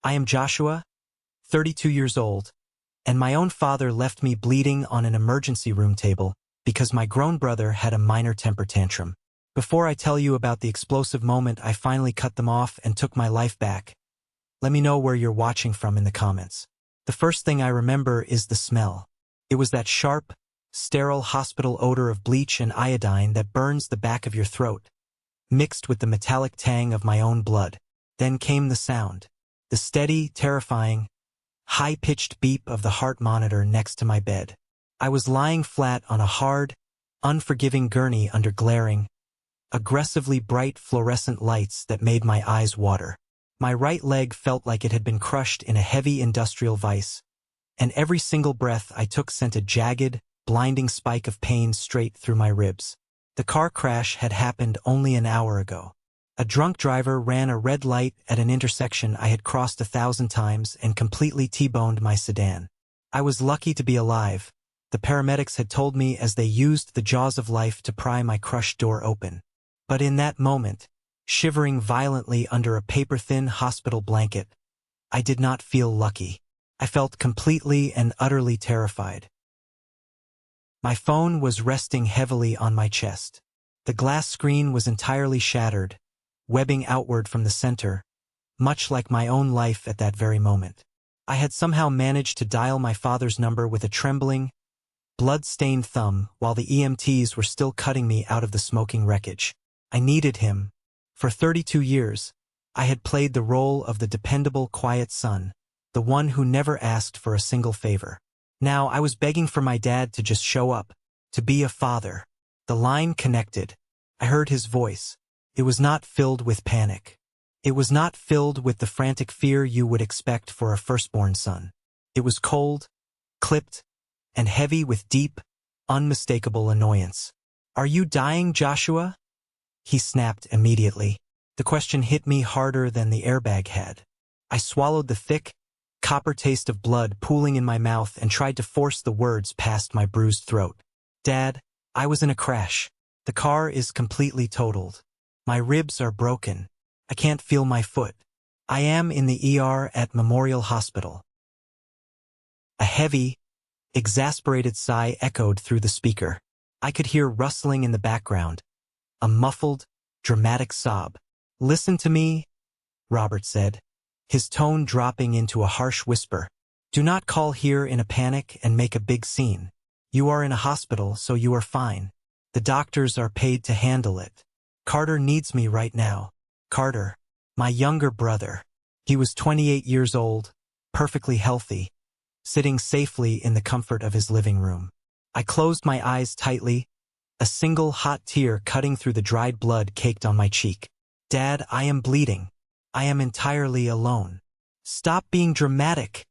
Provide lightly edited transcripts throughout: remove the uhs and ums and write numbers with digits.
I am Joshua, 32 years old, and my own father left me bleeding on an emergency room table because my grown brother had a minor temper tantrum. Before I tell you about the explosive moment I finally cut them off and took my life back, let me know where you're watching from in the comments. The first thing I remember is the smell. It was that sharp, sterile hospital odor of bleach and iodine that burns the back of your throat, mixed with the metallic tang of my own blood. Then came the sound. The steady, terrifying, high-pitched beep of the heart monitor next to my bed. I was lying flat on a hard, unforgiving gurney under glaring, aggressively bright fluorescent lights that made my eyes water. My right leg felt like it had been crushed in a heavy industrial vise, and every single breath I took sent a jagged, blinding spike of pain straight through my ribs. The car crash had happened only an hour ago. A drunk driver ran a red light at an intersection I had crossed 1,000 times and completely T-boned my sedan. I was lucky to be alive, the paramedics had told me as they used the jaws of life to pry my crushed door open. But in that moment, shivering violently under a paper-thin hospital blanket, I did not feel lucky. I felt completely and utterly terrified. My phone was resting heavily on my chest. The glass screen was entirely shattered, webbing outward from the center, much like my own life at that very moment. I had somehow managed to dial my father's number with a trembling, blood-stained thumb while the EMTs were still cutting me out of the smoking wreckage. I needed him. For 32 years, I had played the role of the dependable, quiet son, the one who never asked for a single favor. Now I was begging for my dad to just show up, to be a father. The line connected. I heard his voice. It was not filled with panic. It was not filled with the frantic fear you would expect for a firstborn son. It was cold, clipped, and heavy with deep, unmistakable annoyance. "Are you dying, Joshua?" He snapped immediately. The question hit me harder than the airbag had. I swallowed the thick, copper taste of blood pooling in my mouth and tried to force the words past my bruised throat. "Dad, I was in a crash. The car is completely totaled. My ribs are broken. I can't feel my foot. I am in the ER at Memorial Hospital." A heavy, exasperated sigh echoed through the speaker. I could hear rustling in the background, a muffled, dramatic sob. "Listen to me," Robert said, his tone dropping into a harsh whisper. "Do not call here in a panic and make a big scene. You are in a hospital, so you are fine. The doctors are paid to handle it. Carter needs me right now." Carter, my younger brother. He was 28 years old, perfectly healthy, sitting safely in the comfort of his living room. I closed my eyes tightly, a single hot tear cutting through the dried blood caked on my cheek. "Dad, I am bleeding. I am entirely alone." "Stop being dramatic."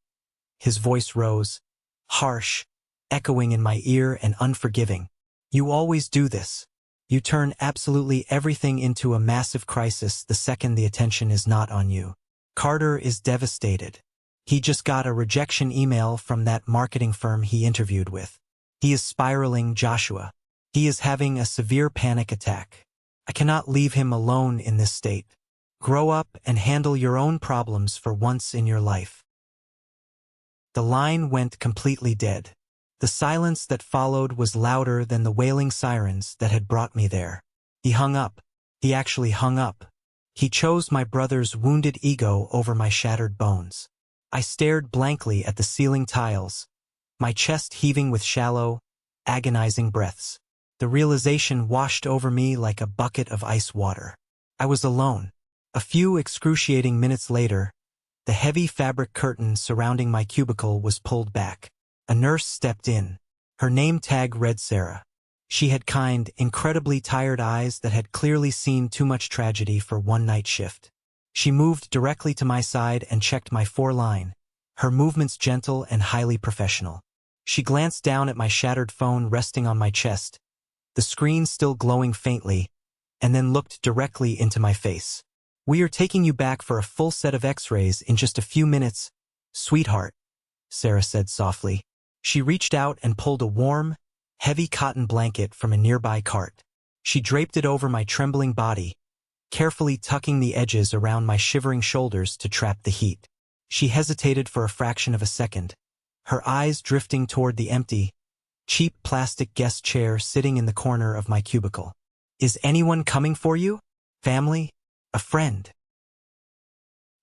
His voice rose, harsh, echoing in my ear and unforgiving. "You always do this. You turn absolutely everything into a massive crisis the second the attention is not on you. Carter is devastated. He just got a rejection email from that marketing firm he interviewed with. He is spiraling, Joshua. He is having a severe panic attack. I cannot leave him alone in this state. Grow up and handle your own problems for once in your life." The line went completely dead. The silence that followed was louder than the wailing sirens that had brought me there. He hung up. He actually hung up. He chose my brother's wounded ego over my shattered bones. I stared blankly at the ceiling tiles, my chest heaving with shallow, agonizing breaths. The realization washed over me like a bucket of ice water. I was alone. A few excruciating minutes later, the heavy fabric curtain surrounding my cubicle was pulled back. A nurse stepped in. Her name tag read Sarah. She had kind, incredibly tired eyes that had clearly seen too much tragedy for one night shift. She moved directly to my side and checked my foreline, her movements gentle and highly professional. She glanced down at my shattered phone resting on my chest, the screen still glowing faintly, and then looked directly into my face. "We are taking you back for a full set of x-rays in just a few minutes, sweetheart," Sarah said softly. She reached out and pulled a warm, heavy cotton blanket from a nearby cart. She draped it over my trembling body, carefully tucking the edges around my shivering shoulders to trap the heat. She hesitated for a fraction of a second, her eyes drifting toward the empty, cheap plastic guest chair sitting in the corner of my cubicle. Is anyone coming for you? Family? A friend?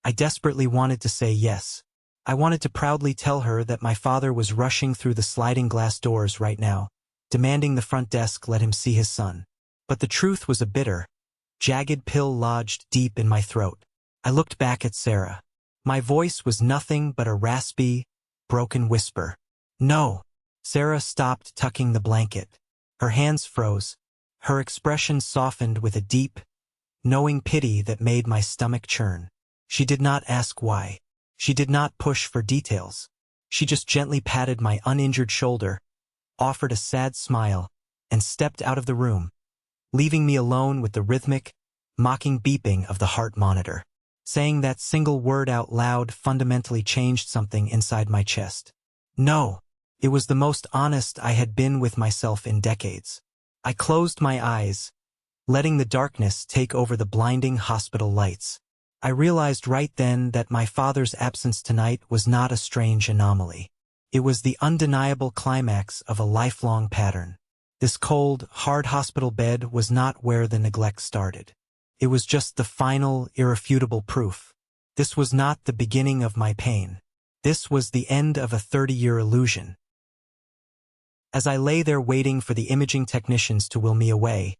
I desperately wanted to say yes. I wanted to proudly tell her that my father was rushing through the sliding glass doors right now, demanding the front desk let him see his son. But the truth was a bitter, jagged pill lodged deep in my throat. I looked back at Sarah. My voice was nothing but a raspy, broken whisper. No. Sarah stopped tucking the blanket. Her hands froze. Her expression softened with a deep, knowing pity that made my stomach churn. She did not ask why. She did not push for details. She just gently patted my uninjured shoulder, offered a sad smile, and stepped out of the room, leaving me alone with the rhythmic, mocking beeping of the heart monitor. Saying that single word out loud fundamentally changed something inside my chest. No, it was the most honest I had been with myself in decades. I closed my eyes, letting the darkness take over the blinding hospital lights. I realized right then that my father's absence tonight was not a strange anomaly. It was the undeniable climax of a lifelong pattern. This cold, hard hospital bed was not where the neglect started. It was just the final, irrefutable proof. This was not the beginning of my pain. This was the end of a 30-year illusion. As I lay there waiting for the imaging technicians to will me away,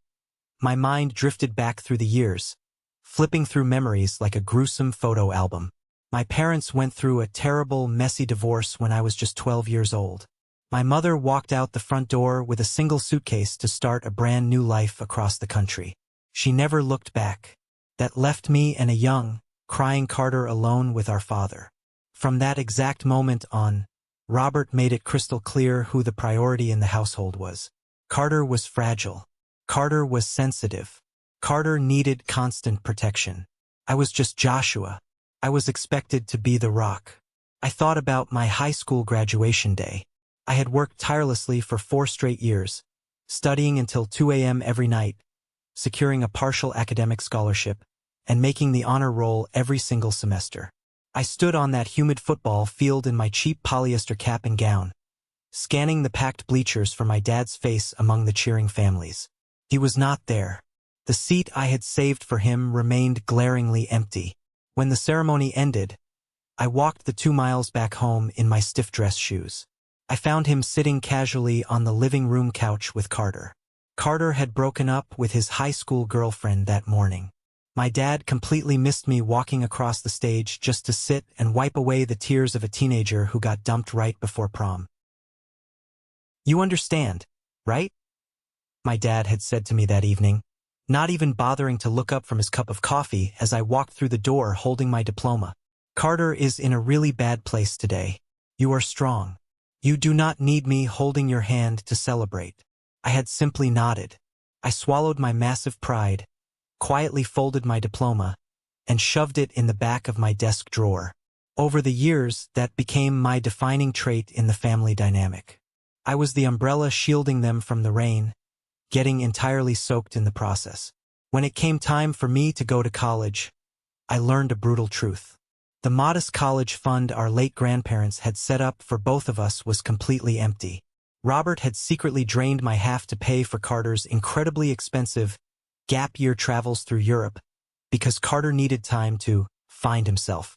my mind drifted back through the years, flipping through memories like a gruesome photo album. My parents went through a terrible, messy divorce when I was just 12 years old. My mother walked out the front door with a single suitcase to start a brand new life across the country. She never looked back. That left me and a young, crying Carter alone with our father. From that exact moment on, Robert made it crystal clear who the priority in the household was. Carter was fragile. Carter was sensitive. Carter needed constant protection. I was just Joshua. I was expected to be the rock. I thought about my high school graduation day. I had worked tirelessly for 4 straight years, studying until 2 a.m. every night, securing a partial academic scholarship, and making the honor roll every single semester. I stood on that humid football field in my cheap polyester cap and gown, scanning the packed bleachers for my dad's face among the cheering families. He was not there. The seat I had saved for him remained glaringly empty. When the ceremony ended, I walked the 2 miles back home in my stiff dress shoes. I found him sitting casually on the living room couch with Carter. Carter had broken up with his high school girlfriend that morning. My dad completely missed me walking across the stage just to sit and wipe away the tears of a teenager who got dumped right before prom. You understand, right? My dad had said to me that evening, not even bothering to look up from his cup of coffee as I walked through the door holding my diploma. Carter is in a really bad place today. You are strong. You do not need me holding your hand to celebrate. I had simply nodded. I swallowed my massive pride, quietly folded my diploma, and shoved it in the back of my desk drawer. Over the years, that became my defining trait in the family dynamic. I was the umbrella shielding them from the rain, getting entirely soaked in the process. When it came time for me to go to college, I learned a brutal truth. The modest college fund our late grandparents had set up for both of us was completely empty. Robert had secretly drained my half to pay for Carter's incredibly expensive gap-year travels through Europe because Carter needed time to find himself.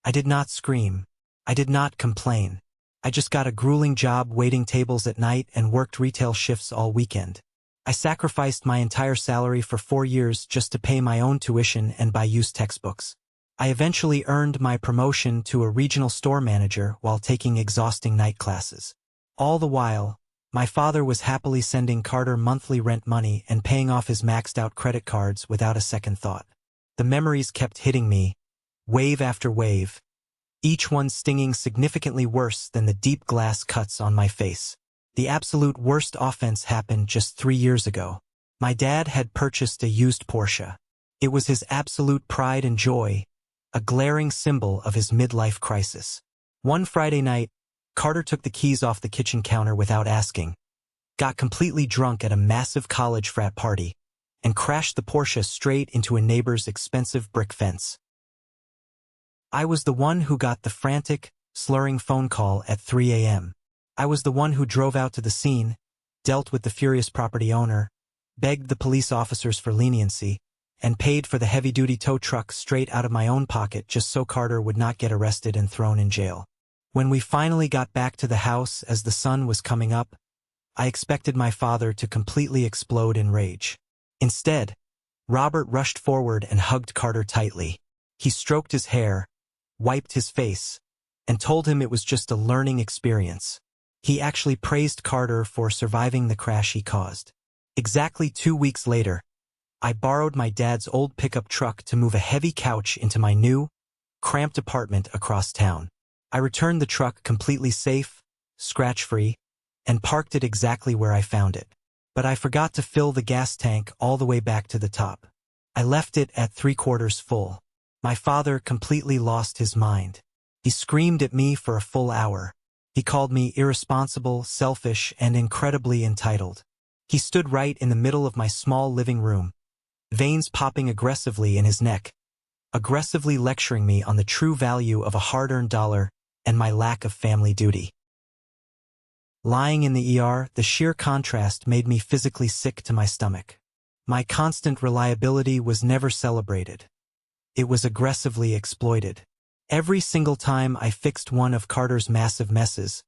I did not scream. I did not complain. I just got a grueling job waiting tables at night and worked retail shifts all weekend. I sacrificed my entire salary for 4 years just to pay my own tuition and buy used textbooks. I eventually earned my promotion to a regional store manager while taking exhausting night classes. All the while, my father was happily sending Carter monthly rent money and paying off his maxed-out credit cards without a second thought. The memories kept hitting me, wave after wave, each one stinging significantly worse than the deep glass cuts on my face. The absolute worst offense happened just 3 years ago. My dad had purchased a used Porsche. It was his absolute pride and joy, a glaring symbol of his midlife crisis. One Friday night, Carter took the keys off the kitchen counter without asking, got completely drunk at a massive college frat party, and crashed the Porsche straight into a neighbor's expensive brick fence. I was the one who got the frantic, slurring phone call at 3 a.m. I was the one who drove out to the scene, dealt with the furious property owner, begged the police officers for leniency, and paid for the heavy-duty tow truck straight out of my own pocket just so Carter would not get arrested and thrown in jail. When we finally got back to the house as the sun was coming up, I expected my father to completely explode in rage. Instead, Robert rushed forward and hugged Carter tightly. He stroked his hair, wiped his face, and told him it was just a learning experience. He actually praised Carter for surviving the crash he caused. Exactly 2 weeks later, I borrowed my dad's old pickup truck to move a heavy couch into my new, cramped apartment across town. I returned the truck completely safe, scratch-free, and parked it exactly where I found it. But I forgot to fill the gas tank all the way back to the top. I left it at 3/4 full. My father completely lost his mind. He screamed at me for a full hour. He called me irresponsible, selfish, and incredibly entitled. He stood right in the middle of my small living room, veins popping aggressively in his neck, aggressively lecturing me on the true value of a hard-earned dollar and my lack of family duty. Lying in the ER, the sheer contrast made me physically sick to my stomach. My constant reliability was never celebrated. It was aggressively exploited. Every single time I fixed one of Carter's massive messes,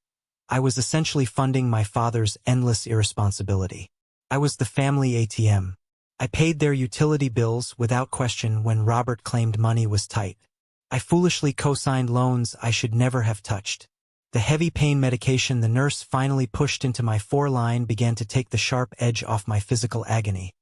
I was essentially funding my father's endless irresponsibility. I was the family ATM. I paid their utility bills without question when Robert claimed money was tight. I foolishly co-signed loans I should never have touched. The heavy pain medication the nurse finally pushed into my foreline began to take the sharp edge off my physical agony.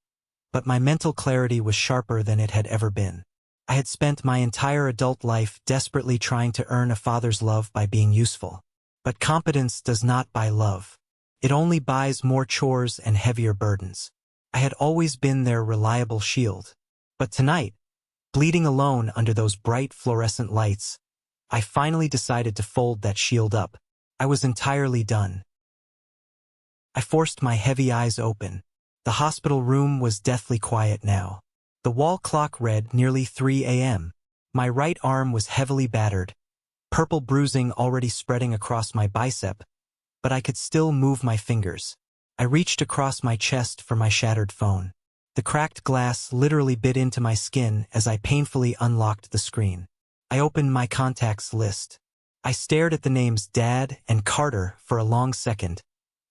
But my mental clarity was sharper than it had ever been. I had spent my entire adult life desperately trying to earn a father's love by being useful. But competence does not buy love. It only buys more chores and heavier burdens. I had always been their reliable shield. But tonight, bleeding alone under those bright fluorescent lights, I finally decided to fold that shield up. I was entirely done. I forced my heavy eyes open. The hospital room was deathly quiet now. The wall clock read nearly 3 a.m. My right arm was heavily battered, purple bruising already spreading across my bicep, but I could still move my fingers. I reached across my chest for my shattered phone. The cracked glass literally bit into my skin as I painfully unlocked the screen. I opened my contacts list. I stared at the names Dad and Carter for a long second,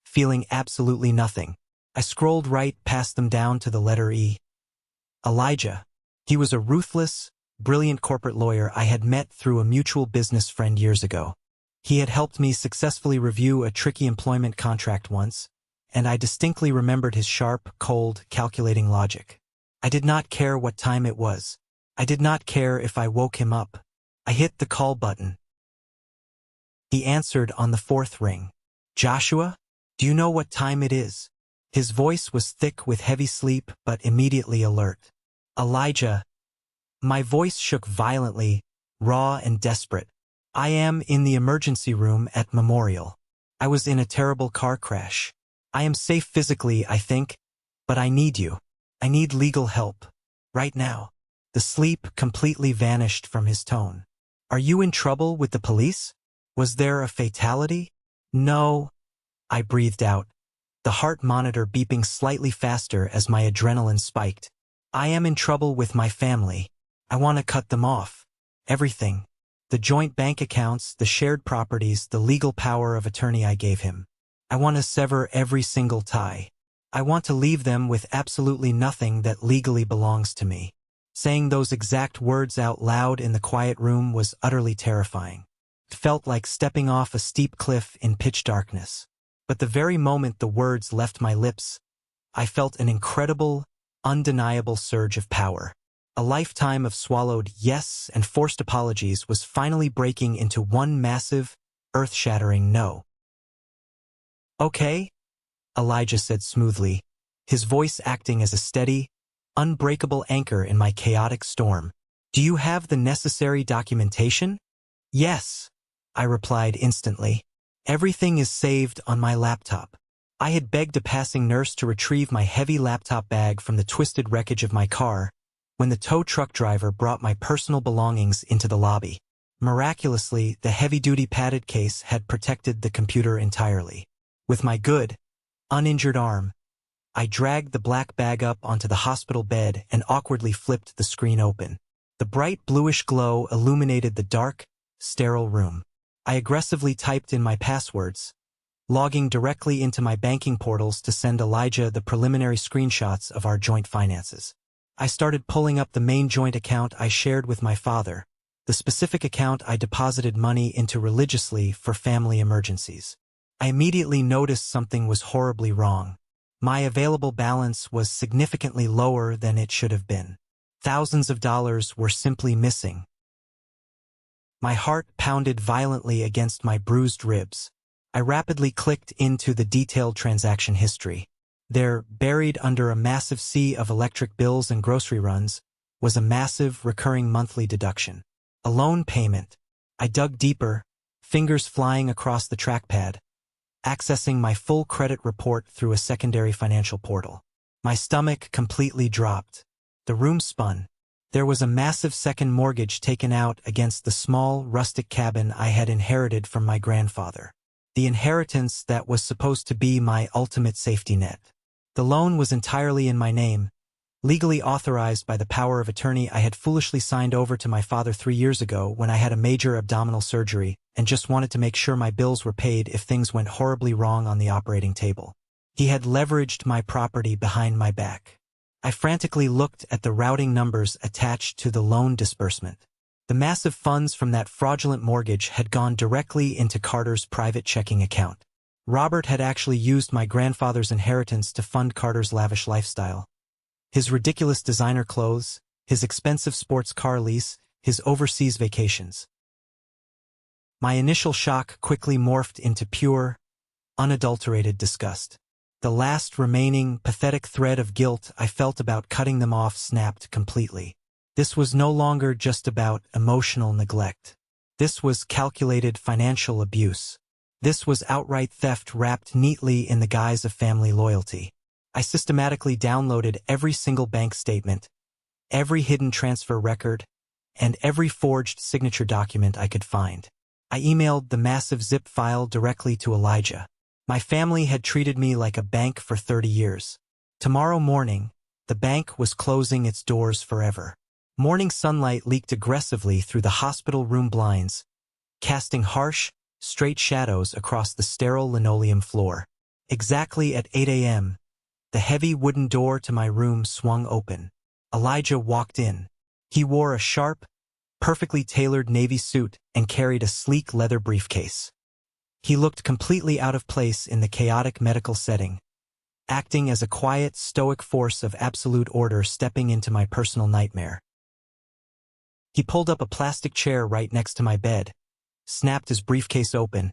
feeling absolutely nothing. I scrolled right past them down to the letter E. Elijah. He was a ruthless, brilliant corporate lawyer I had met through a mutual business friend years ago. He had helped me successfully review a tricky employment contract once, and I distinctly remembered his sharp, cold, calculating logic. I did not care what time it was. I did not care if I woke him up. I hit the call button. He answered on the 4th ring. Joshua? Do you know what time it is? His voice was thick with heavy sleep but immediately alert. Elijah. My voice shook violently, raw and desperate. I am in the emergency room at Memorial. I was in a terrible car crash. I am safe physically, I think, but I need you. I need legal help. Right now. The sleep completely vanished from his tone. Are you in trouble with the police? Was there a fatality? No. I breathed out, the heart monitor beeping slightly faster as my adrenaline spiked. I am in trouble with my family. I want to cut them off. Everything. The joint bank accounts, the shared properties, the legal power of attorney I gave him. I want to sever every single tie. I want to leave them with absolutely nothing that legally belongs to me. Saying those exact words out loud in the quiet room was utterly terrifying. It felt like stepping off a steep cliff in pitch darkness. But the very moment the words left my lips, I felt an incredible, undeniable surge of power. A lifetime of swallowed yes and forced apologies was finally breaking into one massive, earth-shattering no. Okay, Elijah said smoothly, his voice acting as a steady, unbreakable anchor in my chaotic storm. Do you have the necessary documentation? Yes, I replied instantly. Everything is saved on my laptop. I had begged a passing nurse to retrieve my heavy laptop bag from the twisted wreckage of my car when the tow truck driver brought my personal belongings into the lobby. Miraculously, the heavy-duty padded case had protected the computer entirely. With my good, uninjured arm, I dragged the black bag up onto the hospital bed and awkwardly flipped the screen open. The bright bluish glow illuminated the dark, sterile room. I aggressively typed in my passwords, logging directly into my banking portals to send Elijah the preliminary screenshots of our joint finances. I started pulling up the main joint account I shared with my father, the specific account I deposited money into religiously for family emergencies. I immediately noticed something was horribly wrong. My available balance was significantly lower than it should have been. Thousands of dollars were simply missing. My heart pounded violently against my bruised ribs. I rapidly clicked into the detailed transaction history. There, buried under a massive sea of electric bills and grocery runs, was a massive recurring monthly deduction. A loan payment. I dug deeper, fingers flying across the trackpad, accessing my full credit report through a secondary financial portal. My stomach completely dropped. The room spun. There was a massive second mortgage taken out against the small, rustic cabin I had inherited from my grandfather. The inheritance that was supposed to be my ultimate safety net. The loan was entirely in my name, legally authorized by the power of attorney I had foolishly signed over to my father 3 years ago when I had a major abdominal surgery and just wanted to make sure my bills were paid if things went horribly wrong on the operating table. He had leveraged my property behind my back. I frantically looked at the routing numbers attached to the loan disbursement. The massive funds from that fraudulent mortgage had gone directly into Carter's private checking account. Robert had actually used my grandfather's inheritance to fund Carter's lavish lifestyle. His ridiculous designer clothes, his expensive sports car lease, his overseas vacations. My initial shock quickly morphed into pure, unadulterated disgust. The last remaining, pathetic thread of guilt I felt about cutting them off snapped completely. This was no longer just about emotional neglect. This was calculated financial abuse. This was outright theft wrapped neatly in the guise of family loyalty. I systematically downloaded every single bank statement, every hidden transfer record, and every forged signature document I could find. I emailed the massive zip file directly to Elijah. My family had treated me like a bank for 30 years. Tomorrow morning, the bank was closing its doors forever. Morning sunlight leaked aggressively through the hospital room blinds, casting harsh, straight shadows across the sterile linoleum floor. Exactly at 8 a.m., the heavy wooden door to my room swung open. Elijah walked in. He wore a sharp, perfectly tailored navy suit and carried a sleek leather briefcase. He looked completely out of place in the chaotic medical setting, acting as a quiet, stoic force of absolute order stepping into my personal nightmare. He pulled up a plastic chair right next to my bed, snapped his briefcase open,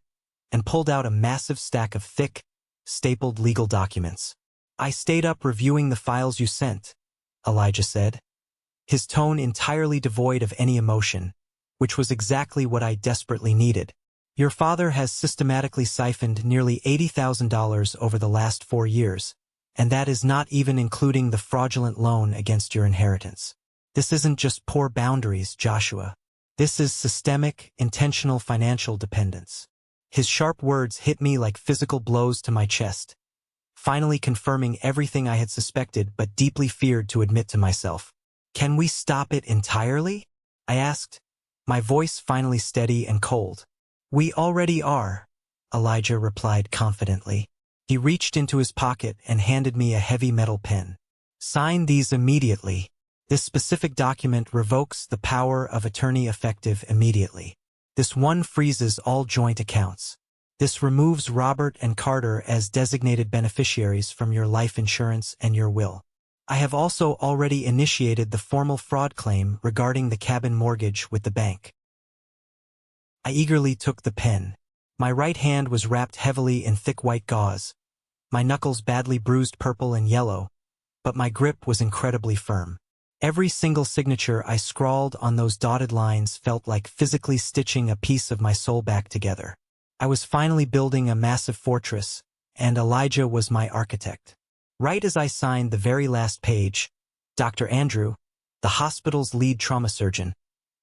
and pulled out a massive stack of thick, stapled legal documents. "I stayed up reviewing the files you sent," Elijah said, his tone entirely devoid of any emotion, which was exactly what I desperately needed. "Your father has systematically siphoned nearly $80,000 over the last 4 years, and that is not even including the fraudulent loan against your inheritance. This isn't just poor boundaries, Joshua. This is systemic, intentional financial dependence." His sharp words hit me like physical blows to my chest, finally confirming everything I had suspected but deeply feared to admit to myself. "Can we stop it entirely?" I asked, my voice finally steady and cold. "We already are," Elijah replied confidently. He reached into his pocket and handed me a heavy metal pen. "Sign these immediately. This specific document revokes the power of attorney effective immediately. This one freezes all joint accounts. This removes Robert and Carter as designated beneficiaries from your life insurance and your will. I have also already initiated the formal fraud claim regarding the cabin mortgage with the bank." I eagerly took the pen. My right hand was wrapped heavily in thick white gauze, my knuckles badly bruised purple and yellow, but my grip was incredibly firm. Every single signature I scrawled on those dotted lines felt like physically stitching a piece of my soul back together. I was finally building a massive fortress, and Elijah was my architect. Right as I signed the very last page, Dr. Andrew, the hospital's lead trauma surgeon,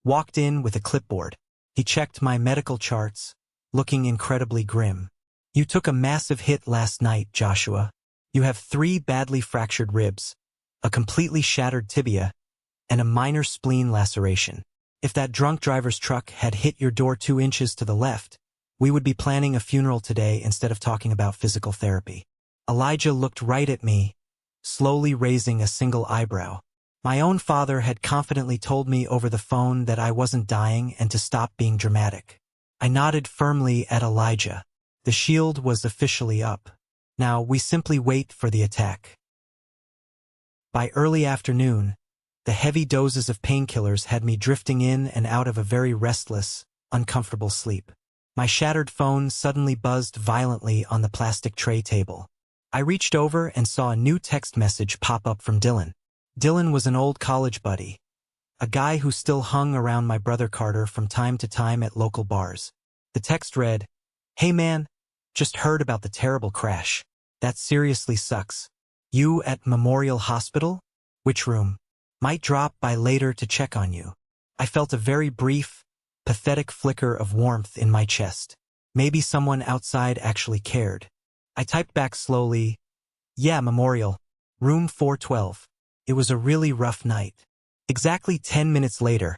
walked in with a clipboard. He checked my medical charts, looking incredibly grim. You took a massive hit last night, Joshua. You have 3 badly fractured ribs, a completely shattered tibia, and a minor spleen laceration. If that drunk driver's truck had hit your door 2 inches to the left, we would be planning a funeral today instead of talking about physical therapy. Elijah looked right at me, slowly raising a single eyebrow. My own father had confidently told me over the phone that I wasn't dying and to stop being dramatic. I nodded firmly at Elijah. The shield was officially up. Now we simply wait for the attack. By early afternoon, the heavy doses of painkillers had me drifting in and out of a very restless, uncomfortable sleep. My shattered phone suddenly buzzed violently on the plastic tray table. I reached over and saw a new text message pop up from Dylan. Dylan was an old college buddy, a guy who still hung around my brother Carter from time to time at local bars. The text read, "Hey man, just heard about the terrible crash. That seriously sucks. You at Memorial Hospital? Which room? Might drop by later to check on you." I felt a very brief, pathetic flicker of warmth in my chest. Maybe someone outside actually cared. I typed back slowly, "Yeah, Memorial. Room 412. It was a really rough night." Exactly 10 minutes later,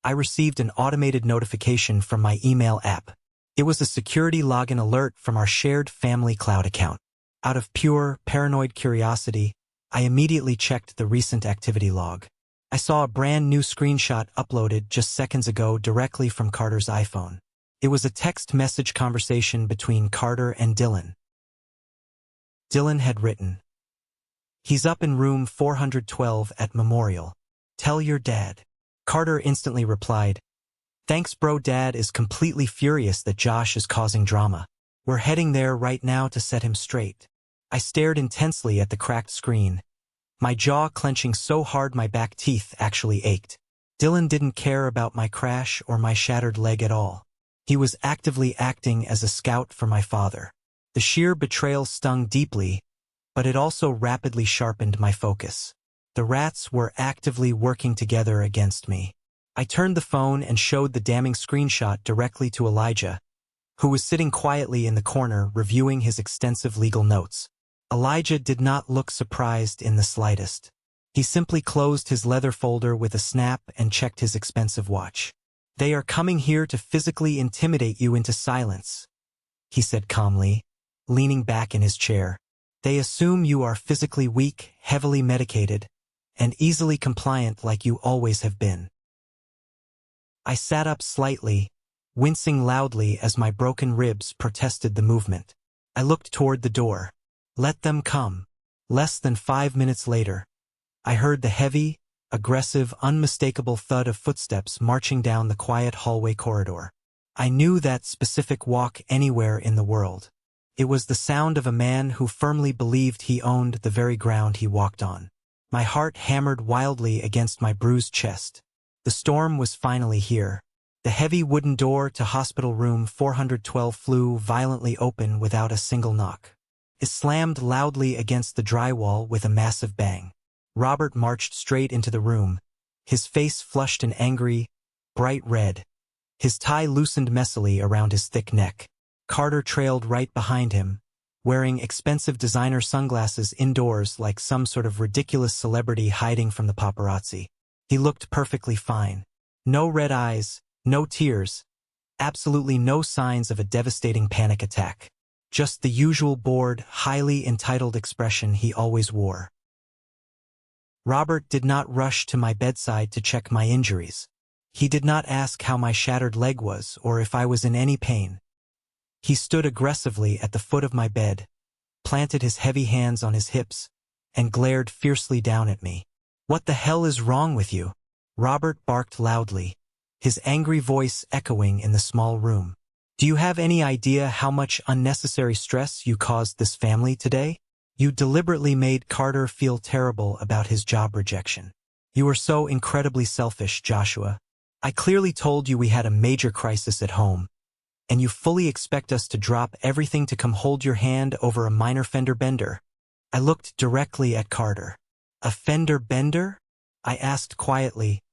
I received an automated notification from my email app. It was a security login alert from our shared family cloud account. Out of pure, paranoid curiosity, I immediately checked the recent activity log. I saw a brand new screenshot uploaded just seconds ago directly from Carter's iPhone. It was a text message conversation between Carter and Dylan. Dylan had written, "He's up in room 412 at Memorial. Tell your dad." Carter instantly replied, "Thanks bro, Dad is completely furious that Josh is causing drama. We're heading there right now to set him straight." I stared intensely at the cracked screen, my jaw clenching so hard my back teeth actually ached. Dylan didn't care about my crash or my shattered leg at all. He was actively acting as a scout for my father. The sheer betrayal stung deeply, but it also rapidly sharpened my focus. The rats were actively working together against me. I turned the phone and showed the damning screenshot directly to Elijah, who was sitting quietly in the corner reviewing his extensive legal notes. Elijah did not look surprised in the slightest. He simply closed his leather folder with a snap and checked his expensive watch. "They are coming here to physically intimidate you into silence," he said calmly, leaning back in his chair. "They assume you are physically weak, heavily medicated, and easily compliant like you always have been." I sat up slightly, wincing loudly as my broken ribs protested the movement. I looked toward the door. Let them come. Less than 5 minutes later, I heard the heavy, aggressive, unmistakable thud of footsteps marching down the quiet hallway corridor. I knew that specific walk anywhere in the world. It was the sound of a man who firmly believed he owned the very ground he walked on. My heart hammered wildly against my bruised chest. The storm was finally here. The heavy wooden door to hospital room 412 flew violently open without a single knock. It slammed loudly against the drywall with a massive bang. Robert marched straight into the room, his face flushed and angry, bright red. His tie loosened messily around his thick neck. Carter trailed right behind him, wearing expensive designer sunglasses indoors like some sort of ridiculous celebrity hiding from the paparazzi. He looked perfectly fine. No red eyes, no tears, absolutely no signs of a devastating panic attack. Just the usual bored, highly entitled expression he always wore. Robert did not rush to my bedside to check my injuries. He did not ask how my shattered leg was or if I was in any pain. He stood aggressively at the foot of my bed, planted his heavy hands on his hips, and glared fiercely down at me. "What the hell is wrong with you?" Robert barked loudly, his angry voice echoing in the small room. "Do you have any idea how much unnecessary stress you caused this family today? You deliberately made Carter feel terrible about his job rejection. You were so incredibly selfish, Joshua. I clearly told you we had a major crisis at home, and you fully expect us to drop everything to come hold your hand over a minor fender bender." I looked directly at Carter. "A fender bender?" I asked quietly,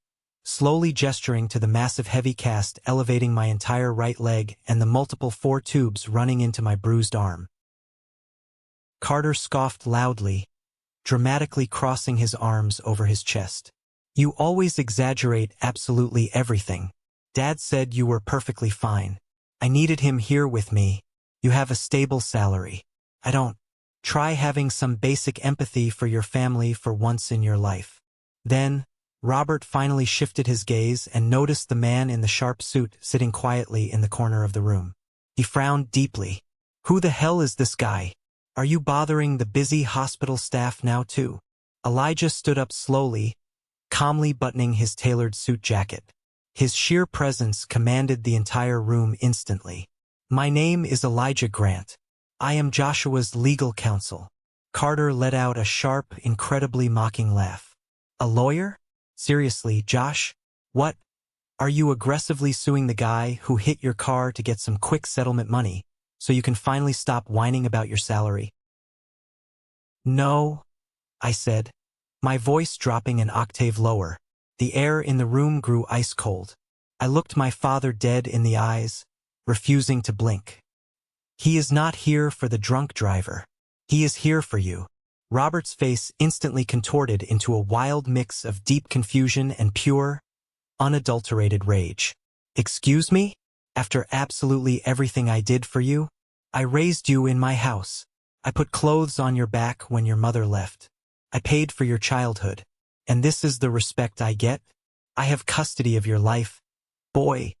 slowly gesturing to the massive heavy cast elevating my entire right leg and the multiple 4 tubes running into my bruised arm. Carter scoffed loudly, dramatically crossing his arms over his chest. You always exaggerate absolutely everything. Dad said you were perfectly fine. I needed him here with me. You have a stable salary. I don't. Try having some basic empathy for your family for once in your life. Then, Robert finally shifted his gaze and noticed the man in the sharp suit sitting quietly in the corner of the room. He frowned deeply. Who the hell is this guy? Are you bothering the busy hospital staff now too? Elijah stood up slowly, calmly buttoning his tailored suit jacket. His sheer presence commanded the entire room instantly. My name is Elijah Grant. I am Joshua's legal counsel. Carter let out a sharp, incredibly mocking laugh. A lawyer? Seriously, Josh? What? Are you aggressively suing the guy who hit your car to get some quick settlement money, so you can finally stop whining about your salary? No, I said, my voice dropping an octave lower. The air in the room grew ice cold. I looked my father dead in the eyes, refusing to blink. He is not here for the drunk driver. He is here for you. Robert's face instantly contorted into a wild mix of deep confusion and pure, unadulterated rage. Excuse me? After absolutely everything I did for you? I raised you in my house. I put clothes on your back when your mother left. I paid for your childhood. And this is the respect I get? I have custody of your life. Boy,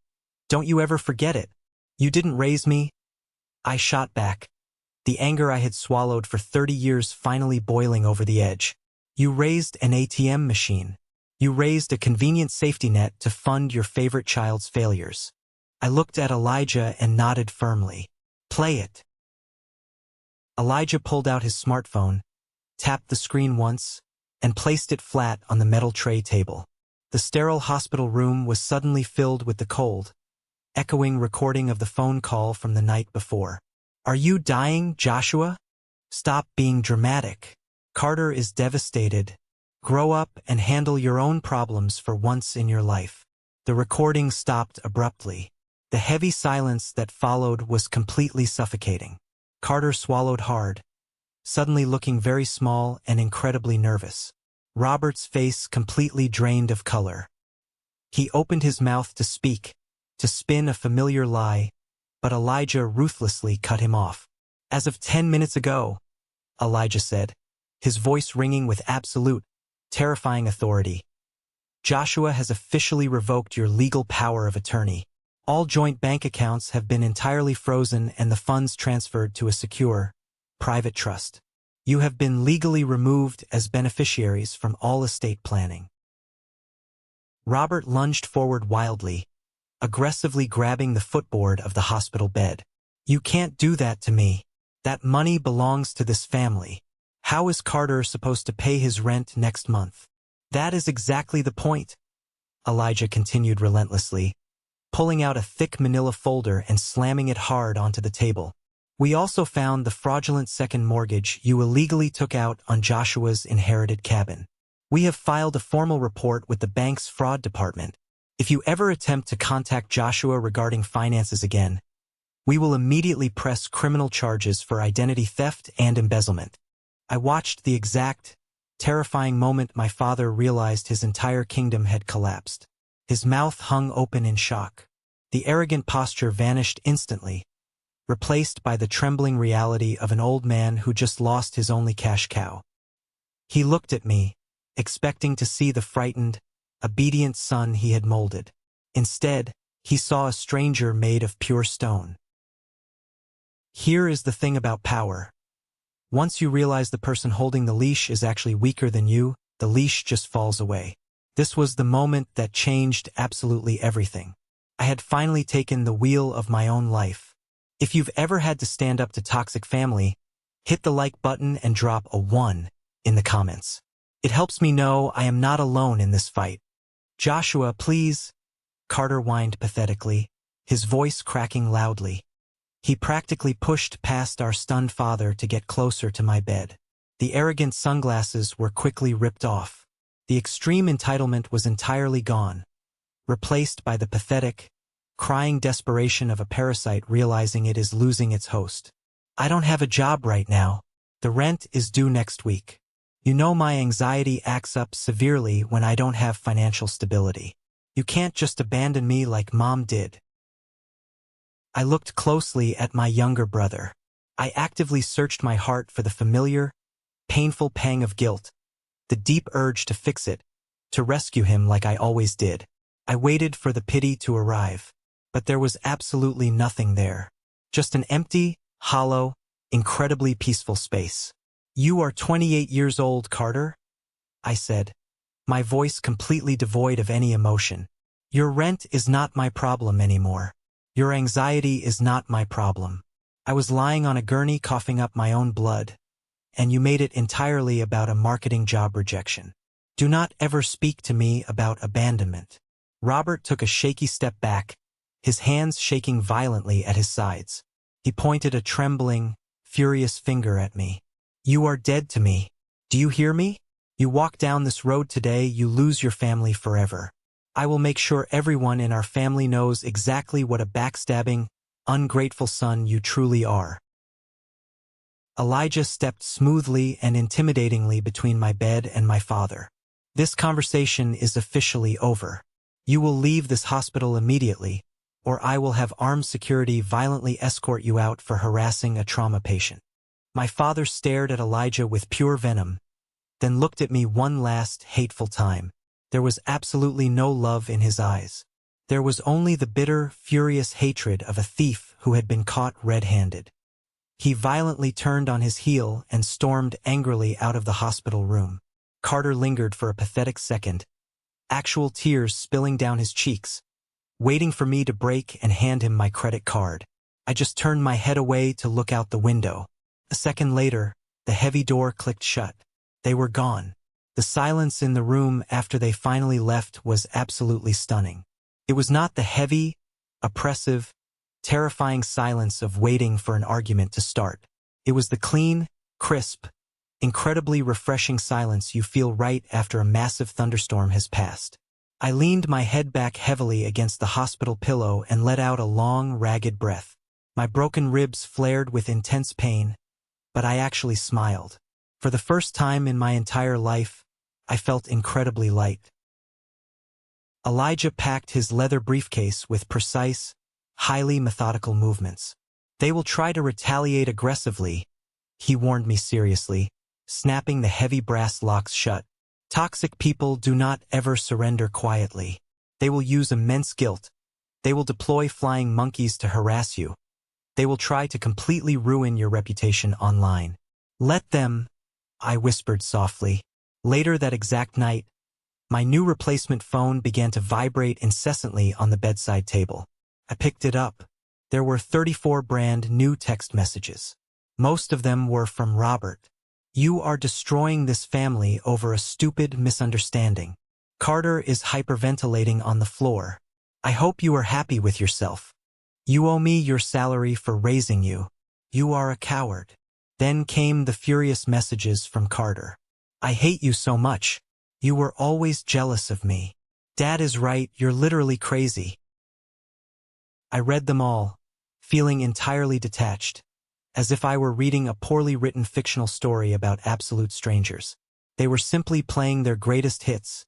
don't you ever forget it. You didn't raise me. I shot back, the anger I had swallowed for 30 years finally boiling over the edge. You raised an ATM machine. You raised a convenient safety net to fund your favorite child's failures. I looked at Elijah and nodded firmly. Play it. Elijah pulled out his smartphone, tapped the screen once, and placed it flat on the metal tray table. The sterile hospital room was suddenly filled with the cold, echoing recording of the phone call from the night before. Are you dying, Joshua? Stop being dramatic. Carter is devastated. Grow up and handle your own problems for once in your life. The recording stopped abruptly. The heavy silence that followed was completely suffocating. Carter swallowed hard, suddenly looking very small and incredibly nervous. Robert's face completely drained of color. He opened his mouth to speak, to spin a familiar lie, but Elijah ruthlessly cut him off. As of 10 minutes ago, Elijah said, his voice ringing with absolute, terrifying authority. Joshua has officially revoked your legal power of attorney. All joint bank accounts have been entirely frozen and the funds transferred to a secure, private trust. You have been legally removed as beneficiaries from all estate planning. Robert lunged forward wildly, aggressively grabbing the footboard of the hospital bed. You can't do that to me. That money belongs to this family. How is Carter supposed to pay his rent next month? That is exactly the point, Elijah continued relentlessly, pulling out a thick manila folder and slamming it hard onto the table. We also found the fraudulent second mortgage you illegally took out on Joshua's inherited cabin. We have filed a formal report with the bank's fraud department. If you ever attempt to contact Joshua regarding finances again, we will immediately press criminal charges for identity theft and embezzlement. I watched the exact, terrifying moment my father realized his entire kingdom had collapsed. His mouth hung open in shock. The arrogant posture vanished instantly, replaced by the trembling reality of an old man who just lost his only cash cow. He looked at me, expecting to see the frightened, obedient son he had molded. Instead, he saw a stranger made of pure stone. Here is the thing about power. Once you realize the person holding the leash is actually weaker than you, the leash just falls away. This was the moment that changed absolutely everything. I had finally taken the wheel of my own life. If you've ever had to stand up to toxic family, hit the like button and drop a 1 in the comments. It helps me know I am not alone in this fight. Joshua, please, Carter whined pathetically, his voice cracking loudly. He practically pushed past our stunned father to get closer to my bed. The arrogant sunglasses were quickly ripped off. The extreme entitlement was entirely gone. replaced by the pathetic, crying desperation of a parasite realizing it is losing its host. I don't have a job right now. The rent is due next week. You know my anxiety acts up severely when I don't have financial stability. You can't just abandon me like Mom did. I looked closely at my younger brother. I actively searched my heart for the familiar, painful pang of guilt, the deep urge to fix it, to rescue him like I always did. I waited for the pity to arrive, but there was absolutely nothing there. Just an empty, hollow, incredibly peaceful space. "You are 28 years old, Carter," I said, my voice completely devoid of any emotion. "Your rent is not my problem anymore. Your anxiety is not my problem." I was lying on a gurney coughing up my own blood, and you made it entirely about a marketing job rejection. Do not ever speak to me about abandonment. Robert took a shaky step back, his hands shaking violently at his sides. He pointed a trembling, furious finger at me. "You are dead to me. Do you hear me? You walk down this road today, you lose your family forever. I will make sure everyone in our family knows exactly what a backstabbing, ungrateful son you truly are." Elijah stepped smoothly and intimidatingly between my bed and my father. "This conversation is officially over. You will leave this hospital immediately, or I will have armed security violently escort you out for harassing a trauma patient." My father stared at Elijah with pure venom, then looked at me one last hateful time. There was absolutely no love in his eyes. There was only the bitter, furious hatred of a thief who had been caught red-handed. He violently turned on his heel and stormed angrily out of the hospital room. Carter lingered for a pathetic second, actual tears spilling down his cheeks, waiting for me to break and hand him my credit card. I just turned my head away to look out the window. A second later, the heavy door clicked shut. They were gone. The silence in the room after they finally left was absolutely stunning. It was not the heavy, oppressive, terrifying silence of waiting for an argument to start. It was the clean, crisp, incredibly refreshing silence you feel right after a massive thunderstorm has passed. I leaned my head back heavily against the hospital pillow and let out a long, ragged breath. My broken ribs flared with intense pain, but I actually smiled. For the first time in my entire life, I felt incredibly light. Elijah packed his leather briefcase with precise, highly methodical movements. "They will try to retaliate aggressively," he warned me seriously, snapping the heavy brass locks shut. "Toxic people do not ever surrender quietly. They will use immense guilt. They will deploy flying monkeys to harass you. They will try to completely ruin your reputation online. Let them," I whispered softly. Later that exact night, my new replacement phone began to vibrate incessantly on the bedside table. I picked it up. There were 34 brand new text messages. Most of them were from Robert. "You are destroying this family over a stupid misunderstanding. Carter is hyperventilating on the floor. I hope you are happy with yourself. You owe me your salary for raising you. You are a coward." Then came the furious messages from Carter. "I hate you so much. You were always jealous of me. Dad is right, you're literally crazy." I read them all, feeling entirely detached, as if I were reading a poorly written fictional story about absolute strangers. They were simply playing their greatest hits,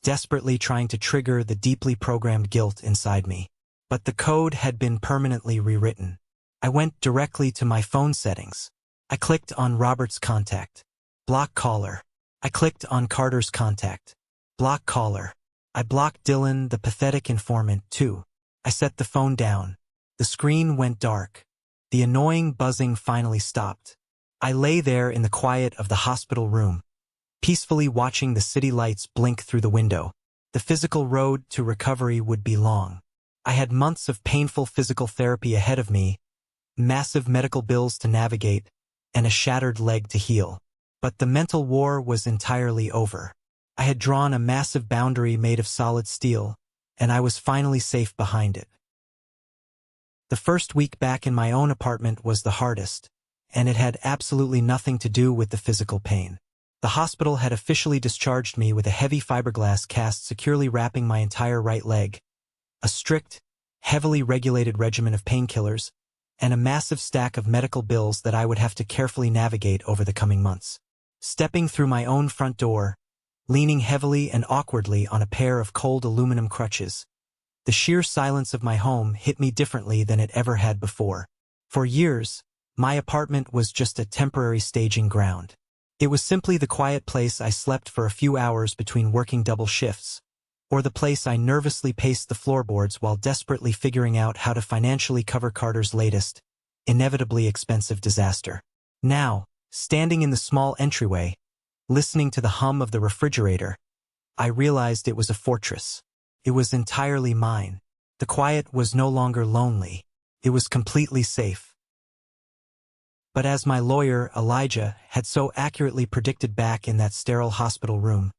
desperately trying to trigger the deeply programmed guilt inside me. But the code had been permanently rewritten. I went directly to my phone settings. I clicked on Robert's contact. Block caller. I clicked on Carter's contact. Block caller. I blocked Dylan, the pathetic informant, too. I set the phone down. The screen went dark. The annoying buzzing finally stopped. I lay there in the quiet of the hospital room, peacefully watching the city lights blink through the window. The physical road to recovery would be long. I had months of painful physical therapy ahead of me, massive medical bills to navigate, and a shattered leg to heal. But the mental war was entirely over. I had drawn a massive boundary made of solid steel, and I was finally safe behind it. The first week back in my own apartment was the hardest, and it had absolutely nothing to do with the physical pain. The hospital had officially discharged me with a heavy fiberglass cast securely wrapping my entire right leg, a strict, heavily regulated regimen of painkillers, and a massive stack of medical bills that I would have to carefully navigate over the coming months. Stepping through my own front door, leaning heavily and awkwardly on a pair of cold aluminum crutches, the sheer silence of my home hit me differently than it ever had before. For years, my apartment was just a temporary staging ground. It was simply the quiet place I slept for a few hours between working double shifts, or the place I nervously paced the floorboards while desperately figuring out how to financially cover Carter's latest, inevitably expensive disaster. Now, standing in the small entryway, listening to the hum of the refrigerator, I realized it was a fortress. It was entirely mine. The quiet was no longer lonely. It was completely safe. But as my lawyer, Elijah, had so accurately predicted back in that sterile hospital room,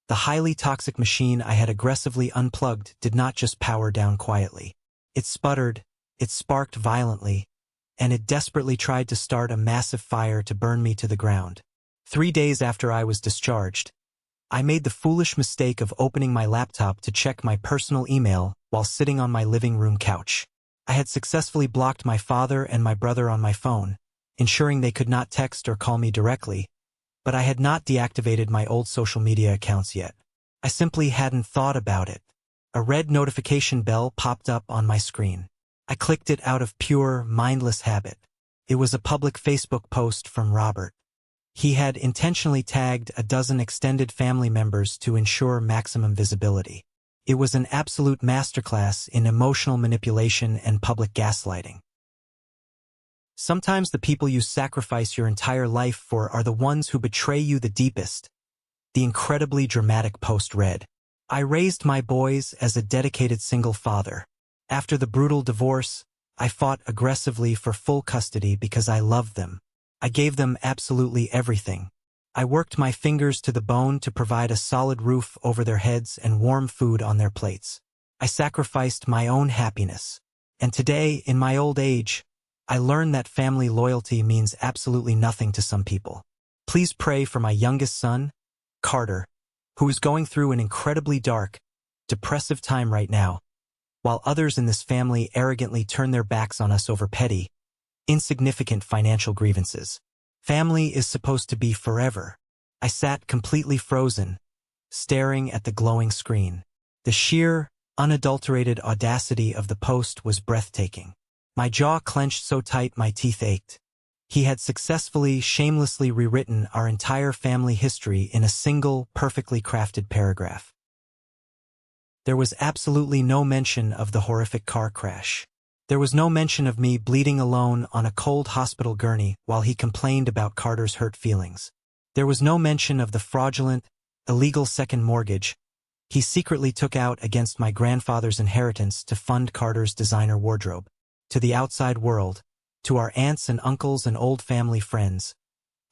the highly toxic machine I had aggressively unplugged did not just power down quietly. It sputtered, it sparked violently, and it desperately tried to start a massive fire to burn me to the ground. 3 days after I was discharged, I made the foolish mistake of opening my laptop to check my personal email while sitting on my living room couch. I had successfully blocked my father and my brother on my phone, ensuring they could not text or call me directly, but I had not deactivated my old social media accounts yet. I simply hadn't thought about it. A red notification bell popped up on my screen. I clicked it out of pure, mindless habit. It was a public Facebook post from Robert. He had intentionally tagged a dozen extended family members to ensure maximum visibility. It was an absolute masterclass in emotional manipulation and public gaslighting. Sometimes the people you sacrifice your entire life for are the ones who betray you the deepest. The incredibly dramatic post read, I raised my boys as a dedicated single father. After the brutal divorce, I fought aggressively for full custody because I loved them. I gave them absolutely everything. I worked my fingers to the bone to provide a solid roof over their heads and warm food on their plates. I sacrificed my own happiness. And today, in my old age, I learned that family loyalty means absolutely nothing to some people. Please pray for my youngest son, Carter, who is going through an incredibly dark, depressive time right now, while others in this family arrogantly turn their backs on us over petty, insignificant financial grievances. Family is supposed to be forever. I sat completely frozen, staring at the glowing screen. The sheer, unadulterated audacity of the post was breathtaking. My jaw clenched so tight my teeth ached. He had successfully, shamelessly rewritten our entire family history in a single, perfectly crafted paragraph. There was absolutely no mention of the horrific car crash. There was no mention of me bleeding alone on a cold hospital gurney while he complained about Carter's hurt feelings. There was no mention of the fraudulent, illegal second mortgage he secretly took out against my grandfather's inheritance to fund Carter's designer wardrobe. To the outside world, to our aunts and uncles and old family friends,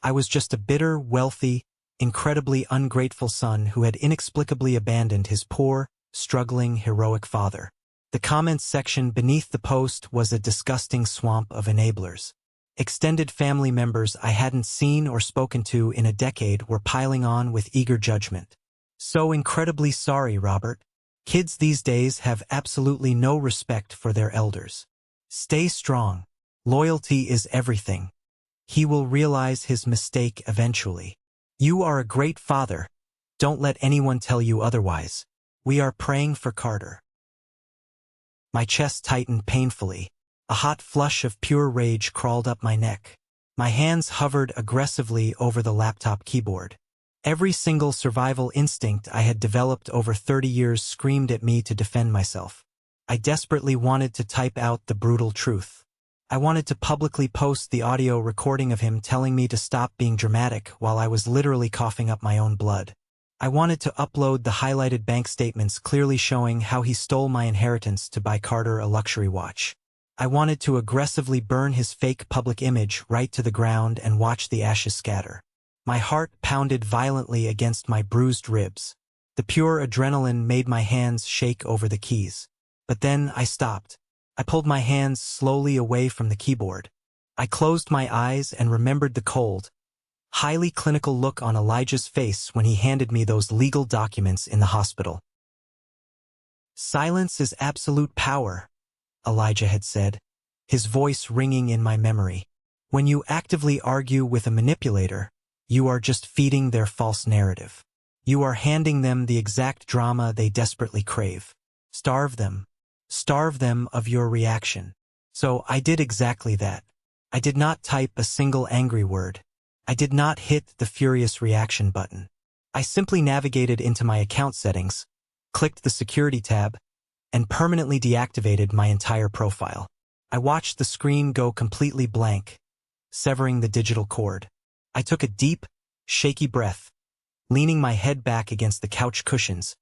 I was just a bitter, wealthy, incredibly ungrateful son who had inexplicably abandoned his poor, struggling, heroic father. The comments section beneath the post was a disgusting swamp of enablers. Extended family members I hadn't seen or spoken to in a decade were piling on with eager judgment. So incredibly sorry, Robert. Kids these days have absolutely no respect for their elders. Stay strong. Loyalty is everything. He will realize his mistake eventually. You are a great father. Don't let anyone tell you otherwise. We are praying for Carter. My chest tightened painfully. A hot flush of pure rage crawled up my neck. My hands hovered aggressively over the laptop keyboard. Every single survival instinct I had developed over 30 years screamed at me to defend myself. I desperately wanted to type out the brutal truth. I wanted to publicly post the audio recording of him telling me to stop being dramatic while I was literally coughing up my own blood. I wanted to upload the highlighted bank statements clearly showing how he stole my inheritance to buy Carter a luxury watch. I wanted to aggressively burn his fake public image right to the ground and watch the ashes scatter. My heart pounded violently against my bruised ribs. The pure adrenaline made my hands shake over the keys. But then I stopped. I pulled my hands slowly away from the keyboard. I closed my eyes and remembered the cold, highly clinical look on Elijah's face when he handed me those legal documents in the hospital. "Silence is absolute power," Elijah had said, his voice ringing in my memory. "When you actively argue with a manipulator, you are just feeding their false narrative. You are handing them the exact drama they desperately crave. Starve them. Starve them of your reaction." So I did exactly that. I did not type a single angry word. I did not hit the furious reaction button. I simply navigated into my account settings, clicked the security tab, and permanently deactivated my entire profile. I watched the screen go completely blank, severing the digital cord. I took a deep, shaky breath, leaning my head back against the couch cushions,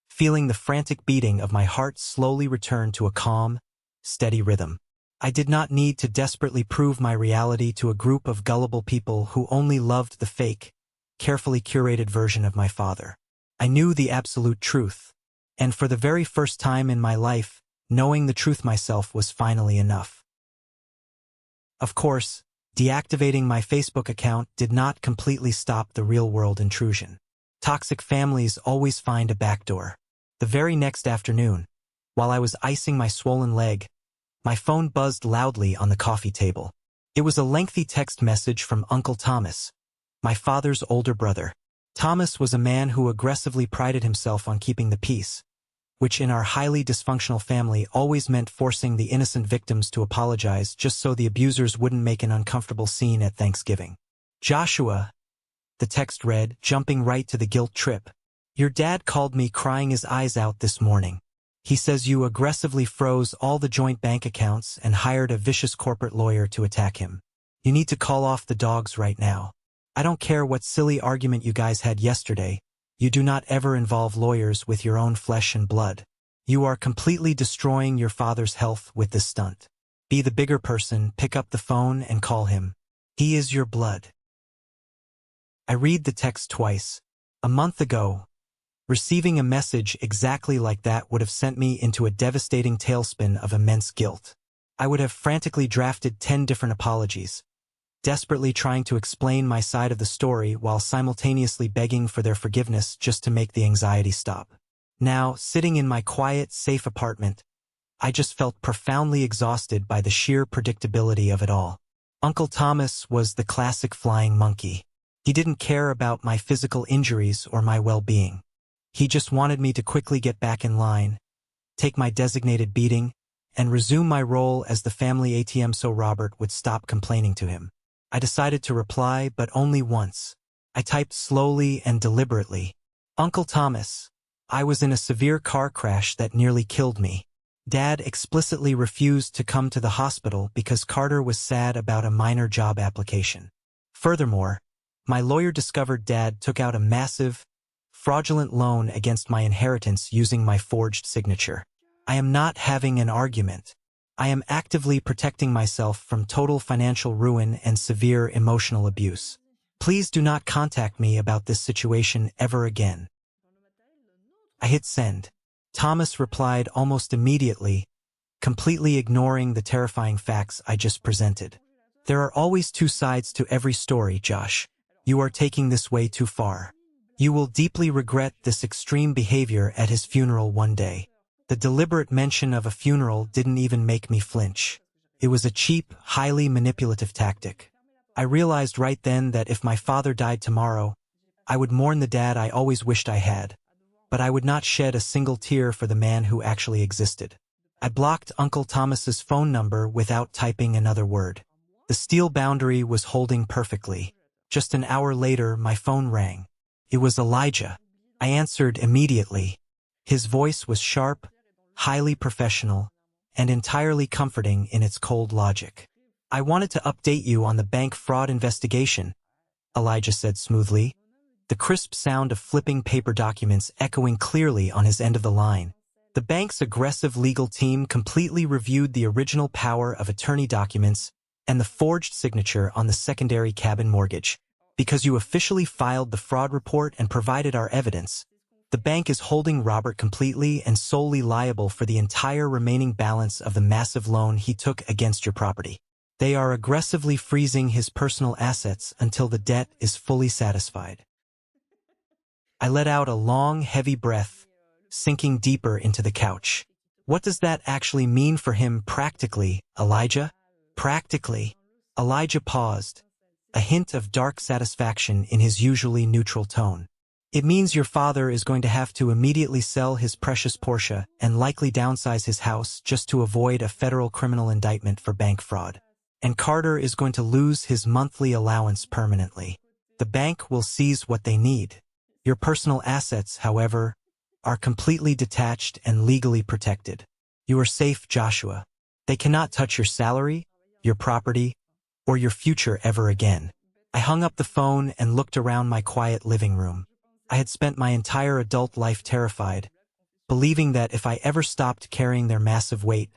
feeling the frantic beating of my heart slowly return to a calm, steady rhythm. I did not need to desperately prove my reality to a group of gullible people who only loved the fake, carefully curated version of my father. I knew the absolute truth, and for the very first time in my life, knowing the truth myself was finally enough. Of course, deactivating my Facebook account did not completely stop the real-world intrusion. Toxic families always find a backdoor. The very next afternoon, while I was icing my swollen leg, my phone buzzed loudly on the coffee table. It was a lengthy text message from Uncle Thomas, my father's older brother. Thomas was a man who aggressively prided himself on keeping the peace, which in our highly dysfunctional family always meant forcing the innocent victims to apologize just so the abusers wouldn't make an uncomfortable scene at Thanksgiving. "Joshua," the text read, jumping right to the guilt trip, "your dad called me crying his eyes out this morning. He says you aggressively froze all the joint bank accounts and hired a vicious corporate lawyer to attack him. You need to call off the dogs right now. I don't care what silly argument you guys had yesterday. You do not ever involve lawyers with your own flesh and blood. You are completely destroying your father's health with this stunt. Be the bigger person, pick up the phone and call him. He is your blood." I read the text twice. A month ago, receiving a message exactly like that would have sent me into a devastating tailspin of immense guilt. I would have frantically drafted 10 different apologies, desperately trying to explain my side of the story while simultaneously begging for their forgiveness just to make the anxiety stop. Now, sitting in my quiet, safe apartment, I just felt profoundly exhausted by the sheer predictability of it all. Uncle Thomas was the classic flying monkey. He didn't care about my physical injuries or my well-being. He just wanted me to quickly get back in line, take my designated beating, and resume my role as the family ATM so Robert would stop complaining to him. I decided to reply, but only once. I typed slowly and deliberately. "Uncle Thomas, I was in a severe car crash that nearly killed me. Dad explicitly refused to come to the hospital because Carter was sad about a minor job application. Furthermore, my lawyer discovered Dad took out a massive, fraudulent loan against my inheritance using my forged signature. I am not having an argument. I am actively protecting myself from total financial ruin and severe emotional abuse. Please do not contact me about this situation ever again." I hit send. Thomas replied almost immediately, completely ignoring the terrifying facts I just presented. "There are always two sides to every story, Josh. You are taking this way too far. You will deeply regret this extreme behavior at his funeral one day." The deliberate mention of a funeral didn't even make me flinch. It was a cheap, highly manipulative tactic. I realized right then that if my father died tomorrow, I would mourn the dad I always wished I had, but I would not shed a single tear for the man who actually existed. I blocked Uncle Thomas's phone number without typing another word. The steel boundary was holding perfectly. Just an hour later, my phone rang. It was Elijah. I answered immediately. His voice was sharp, highly professional, and entirely comforting in its cold logic. "I wanted to update you on the bank fraud investigation," Elijah said smoothly, the crisp sound of flipping paper documents echoing clearly on his end of the line. "The bank's aggressive legal team completely reviewed the original power of attorney documents and the forged signature on the secondary cabin mortgage. Because you officially filed the fraud report and provided our evidence, the bank is holding Robert completely and solely liable for the entire remaining balance of the massive loan he took against your property. They are aggressively freezing his personal assets until the debt is fully satisfied. I let out a long, heavy breath, sinking deeper into the couch. What does that actually mean for him practically, Elijah? Practically. Elijah paused, a hint of dark satisfaction in his usually neutral tone. It means your father is going to have to immediately sell his precious Porsche and likely downsize his house just to avoid a federal criminal indictment for bank fraud. And Carter is going to lose his monthly allowance permanently. The bank will seize what they need. Your personal assets, however, are completely detached and legally protected. You are safe, Joshua. They cannot touch your salary, your property, or your future ever again. I hung up the phone and looked around my quiet living room. I had spent my entire adult life terrified, believing that if I ever stopped carrying their massive weight,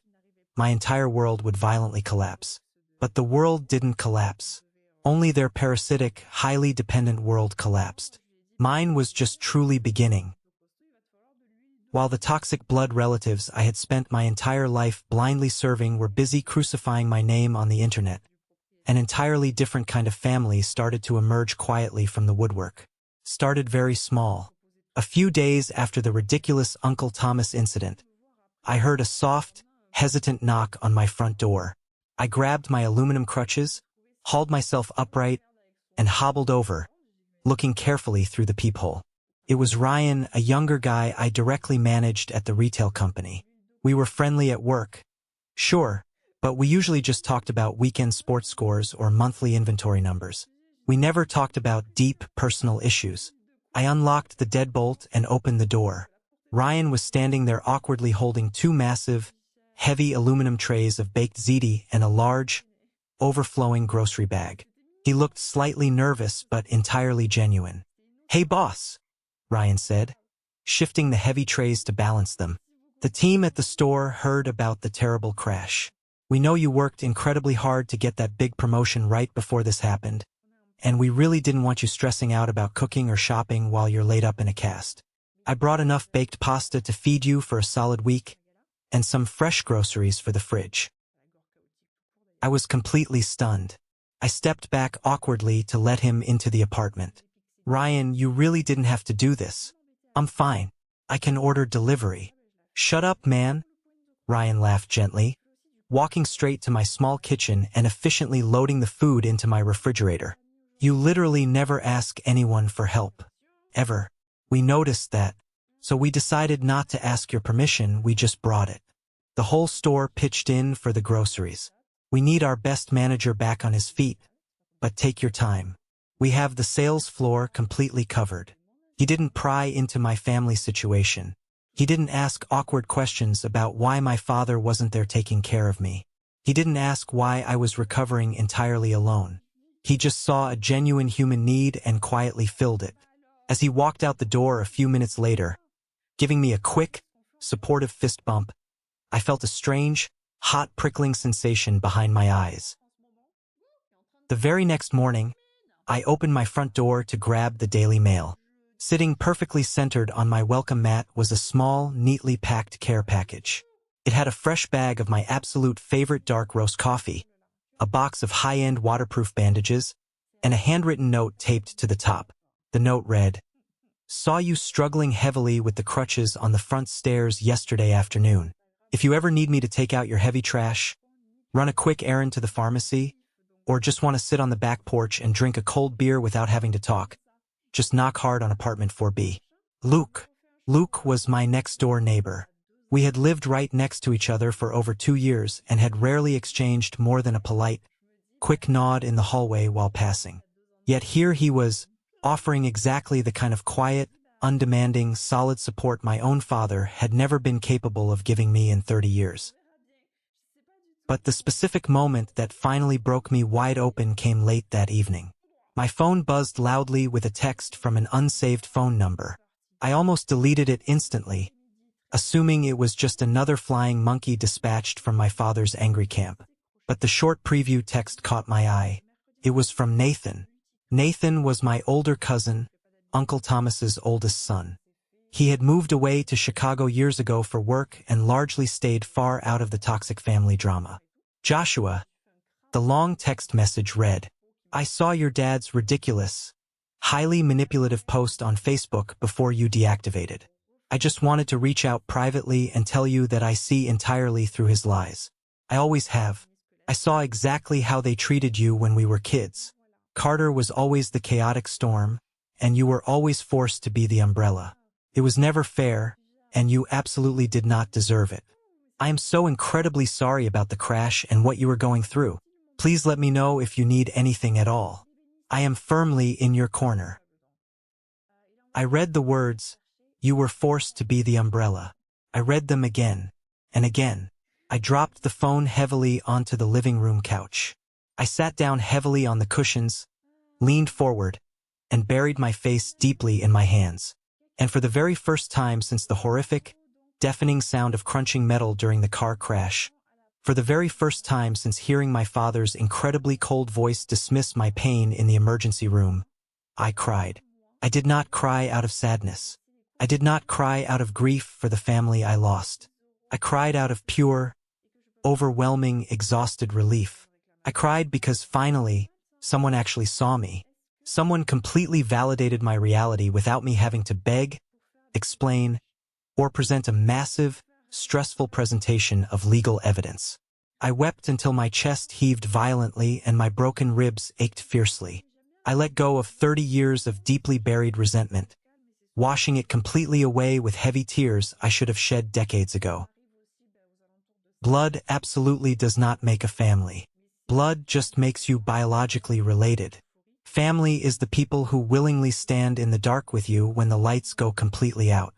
my entire world would violently collapse. But the world didn't collapse. Only their parasitic, highly dependent world collapsed. Mine was just truly beginning. While the toxic blood relatives I had spent my entire life blindly serving were busy crucifying my name on the internet, an entirely different kind of family started to emerge quietly from the woodwork. Started very small. A few days after the ridiculous Uncle Thomas incident, I heard a soft, hesitant knock on my front door. I grabbed my aluminum crutches, hauled myself upright, and hobbled over, looking carefully through the peephole. It was Ryan, a younger guy I directly managed at the retail company. We were friendly at work. Sure, but we usually just talked about weekend sports scores or monthly inventory numbers. We never talked about deep, personal issues. I unlocked the deadbolt and opened the door. Ryan was standing there awkwardly holding two massive, heavy aluminum trays of baked ziti and a large, overflowing grocery bag. He looked slightly nervous but entirely genuine. "Hey boss," Ryan said, shifting the heavy trays to balance them. "The team at the store heard about the terrible crash. We know you worked incredibly hard to get that big promotion right before this happened, and we really didn't want you stressing out about cooking or shopping while you're laid up in a cast. I brought enough baked pasta to feed you for a solid week, and some fresh groceries for the fridge." I was completely stunned. I stepped back awkwardly to let him into the apartment. "Ryan, you really didn't have to do this. I'm fine. I can order delivery." "Shut up, man," Ryan laughed gently, walking straight to my small kitchen and efficiently loading the food into my refrigerator. "You literally never ask anyone for help. Ever. We noticed that, so we decided not to ask your permission, we just brought it. The whole store pitched in for the groceries. We need our best manager back on his feet, but take your time. We have the sales floor completely covered." He didn't pry into my family situation. He didn't ask awkward questions about why my father wasn't there taking care of me. He didn't ask why I was recovering entirely alone. He just saw a genuine human need and quietly filled it. As he walked out the door a few minutes later, giving me a quick, supportive fist bump, I felt a strange, hot prickling sensation behind my eyes. The very next morning, I opened my front door to grab the Daily Mail. Sitting perfectly centered on my welcome mat was a small, neatly packed care package. It had a fresh bag of my absolute favorite dark roast coffee, a box of high-end waterproof bandages, and a handwritten note taped to the top. The note read, "Saw you struggling heavily with the crutches on the front stairs yesterday afternoon. If you ever need me to take out your heavy trash, run a quick errand to the pharmacy, or just want to sit on the back porch and drink a cold beer without having to talk, just knock hard on apartment 4B. Luke." Luke was my next-door neighbor. We had lived right next to each other for over 2 years and had rarely exchanged more than a polite, quick nod in the hallway while passing. Yet here he was, offering exactly the kind of quiet, undemanding, solid support my own father had never been capable of giving me in 30 years. But the specific moment that finally broke me wide open came late that evening. My phone buzzed loudly with a text from an unsaved phone number. I almost deleted it instantly, assuming it was just another flying monkey dispatched from my father's angry camp. But the short preview text caught my eye. It was from Nathan. Nathan was my older cousin, Uncle Thomas's oldest son. He had moved away to Chicago years ago for work and largely stayed far out of the toxic family drama. "Joshua," The long text message read, "I saw your dad's ridiculous, highly manipulative post on Facebook before you deactivated. I just wanted to reach out privately and tell you that I see entirely through his lies. I always have. I saw exactly how they treated you when we were kids. Carter was always the chaotic storm, and you were always forced to be the umbrella. It was never fair, and you absolutely did not deserve it. I am so incredibly sorry about the crash and what you were going through. Please let me know if you need anything at all. I am firmly in your corner." I read the words, "You were forced to be the umbrella." I read them again and again. I dropped the phone heavily onto the living room couch. I sat down heavily on the cushions, leaned forward, and buried my face deeply in my hands. And for the very first time since the horrific, deafening sound of crunching metal during the car crash, for the very first time since hearing my father's incredibly cold voice dismiss my pain in the emergency room, I cried. I did not cry out of sadness. I did not cry out of grief for the family I lost. I cried out of pure, overwhelming, exhausted relief. I cried because finally, someone actually saw me. Someone completely validated my reality without me having to beg, explain, or present a massive, stressful presentation of legal evidence. I wept until my chest heaved violently and my broken ribs ached fiercely. I let go of 30 years of deeply buried resentment, washing it completely away with heavy tears I should have shed decades ago. Blood absolutely does not make a family. Blood just makes you biologically related. Family is the people who willingly stand in the dark with you when the lights go completely out.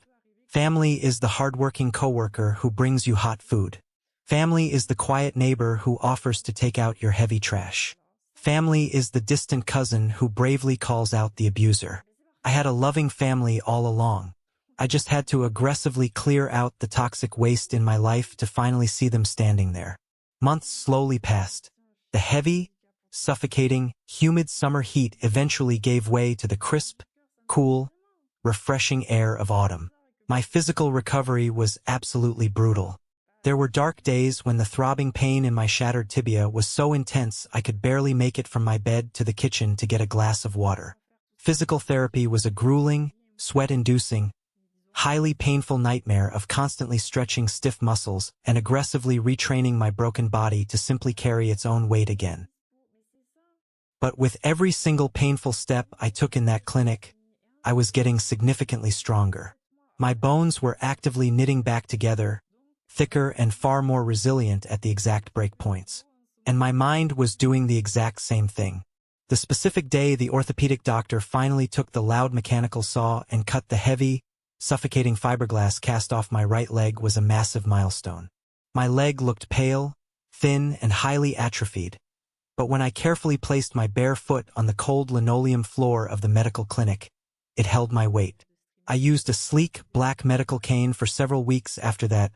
Family is the hardworking coworker who brings you hot food. Family is the quiet neighbor who offers to take out your heavy trash. Family is the distant cousin who bravely calls out the abuser. I had a loving family all along. I just had to aggressively clear out the toxic waste in my life to finally see them standing there. Months slowly passed. The heavy, suffocating, humid summer heat eventually gave way to the crisp, cool, refreshing air of autumn. My physical recovery was absolutely brutal. There were dark days when the throbbing pain in my shattered tibia was so intense I could barely make it from my bed to the kitchen to get a glass of water. Physical therapy was a grueling, sweat-inducing, highly painful nightmare of constantly stretching stiff muscles and aggressively retraining my broken body to simply carry its own weight again. But with every single painful step I took in that clinic, I was getting significantly stronger. My bones were actively knitting back together, thicker and far more resilient at the exact breakpoints. And my mind was doing the exact same thing. The specific day the orthopedic doctor finally took the loud mechanical saw and cut the heavy, suffocating fiberglass cast off my right leg was a massive milestone. My leg looked pale, thin, and highly atrophied. But when I carefully placed my bare foot on the cold linoleum floor of the medical clinic, it held my weight. I used a sleek, black medical cane for several weeks after that,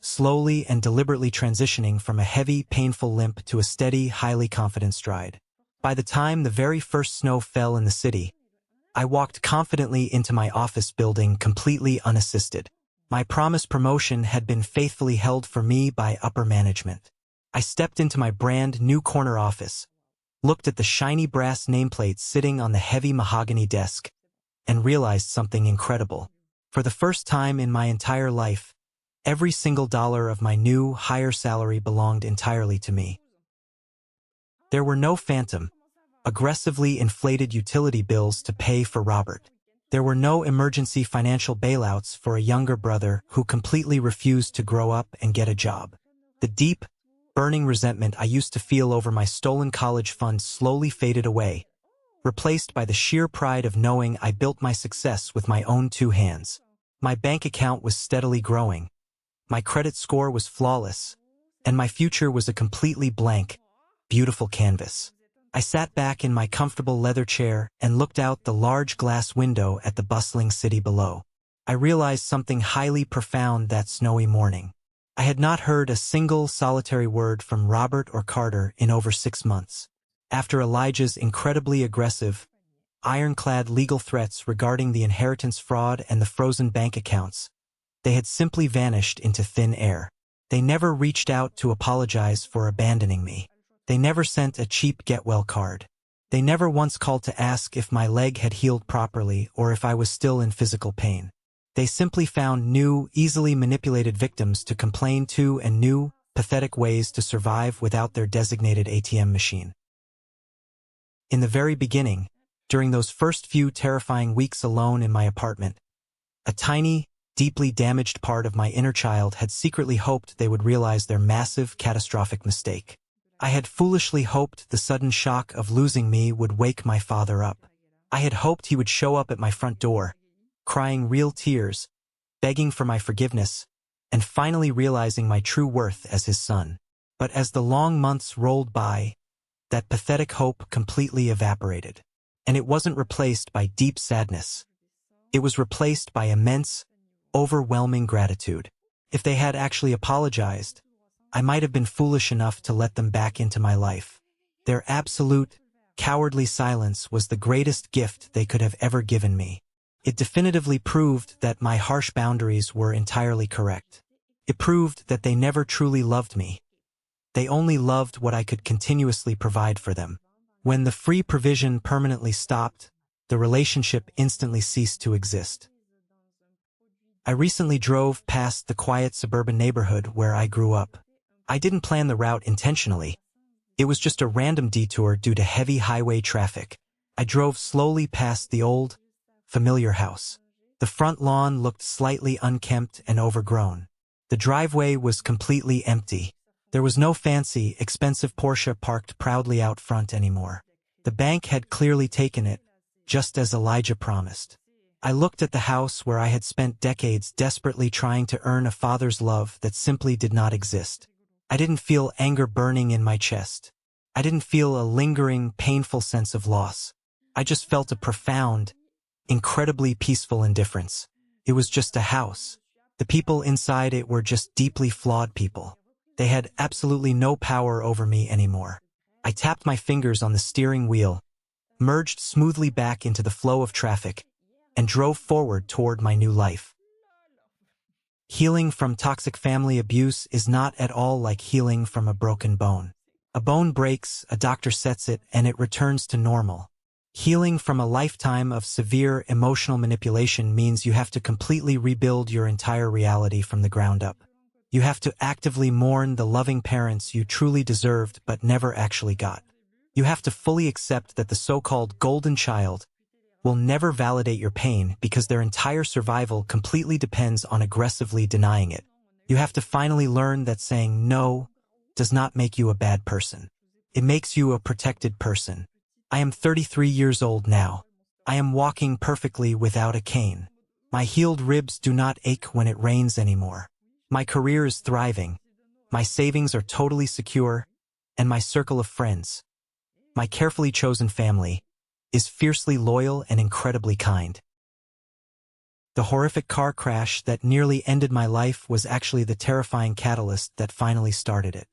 slowly and deliberately transitioning from a heavy, painful limp to a steady, highly confident stride. By the time the very first snow fell in the city, I walked confidently into my office building completely unassisted. My promised promotion had been faithfully held for me by upper management. I stepped into my brand new corner office, looked at the shiny brass nameplate sitting on the heavy mahogany desk, and realized something incredible. For the first time in my entire life, every single dollar of my new, higher salary belonged entirely to me. There were no phantom, aggressively inflated utility bills to pay for Robert. There were no emergency financial bailouts for a younger brother who completely refused to grow up and get a job. The deep, burning resentment I used to feel over my stolen college fund slowly faded away, replaced by the sheer pride of knowing I built my success with my own two hands. My bank account was steadily growing, my credit score was flawless, and my future was a completely blank, beautiful canvas. I sat back in my comfortable leather chair and looked out the large glass window at the bustling city below. I realized something highly profound that snowy morning. I had not heard a single solitary word from Robert or Carter in over 6 months. After Elijah's incredibly aggressive, ironclad legal threats regarding the inheritance fraud and the frozen bank accounts, they had simply vanished into thin air. They never reached out to apologize for abandoning me. They never sent a cheap get-well card. They never once called to ask if my leg had healed properly or if I was still in physical pain. They simply found new, easily manipulated victims to complain to and new, pathetic ways to survive without their designated ATM machine. In the very beginning, during those first few terrifying weeks alone in my apartment, a tiny, deeply damaged part of my inner child had secretly hoped they would realize their massive, catastrophic mistake. I had foolishly hoped the sudden shock of losing me would wake my father up. I had hoped he would show up at my front door, crying real tears, begging for my forgiveness, and finally realizing my true worth as his son. But as the long months rolled by, that pathetic hope completely evaporated. And it wasn't replaced by deep sadness. It was replaced by immense, overwhelming gratitude. If they had actually apologized, I might have been foolish enough to let them back into my life. Their absolute, cowardly silence was the greatest gift they could have ever given me. It definitively proved that my harsh boundaries were entirely correct. It proved that they never truly loved me. They only loved what I could continuously provide for them. When the free provision permanently stopped, the relationship instantly ceased to exist. I recently drove past the quiet suburban neighborhood where I grew up. I didn't plan the route intentionally. It was just a random detour due to heavy highway traffic. I drove slowly past the old, familiar house. The front lawn looked slightly unkempt and overgrown. The driveway was completely empty. There was no fancy, expensive Porsche parked proudly out front anymore. The bank had clearly taken it, just as Elijah promised. I looked at the house where I had spent decades desperately trying to earn a father's love that simply did not exist. I didn't feel anger burning in my chest. I didn't feel a lingering, painful sense of loss. I just felt a profound, incredibly peaceful indifference. It was just a house. The people inside it were just deeply flawed people. They had absolutely no power over me anymore. I tapped my fingers on the steering wheel, merged smoothly back into the flow of traffic, and drove forward toward my new life. Healing from toxic family abuse is not at all like healing from a broken bone. A bone breaks, a doctor sets it, and it returns to normal. Healing from a lifetime of severe emotional manipulation means you have to completely rebuild your entire reality from the ground up. You have to actively mourn the loving parents you truly deserved but never actually got. You have to fully accept that the so-called golden child will never validate your pain because their entire survival completely depends on aggressively denying it. You have to finally learn that saying no does not make you a bad person. It makes you a protected person. I am 33 years old now. I am walking perfectly without a cane. My healed ribs do not ache when it rains anymore. My career is thriving. My savings are totally secure, and my circle of friends, my carefully chosen family, is fiercely loyal and incredibly kind. The horrific car crash that nearly ended my life was actually the terrifying catalyst that finally started it.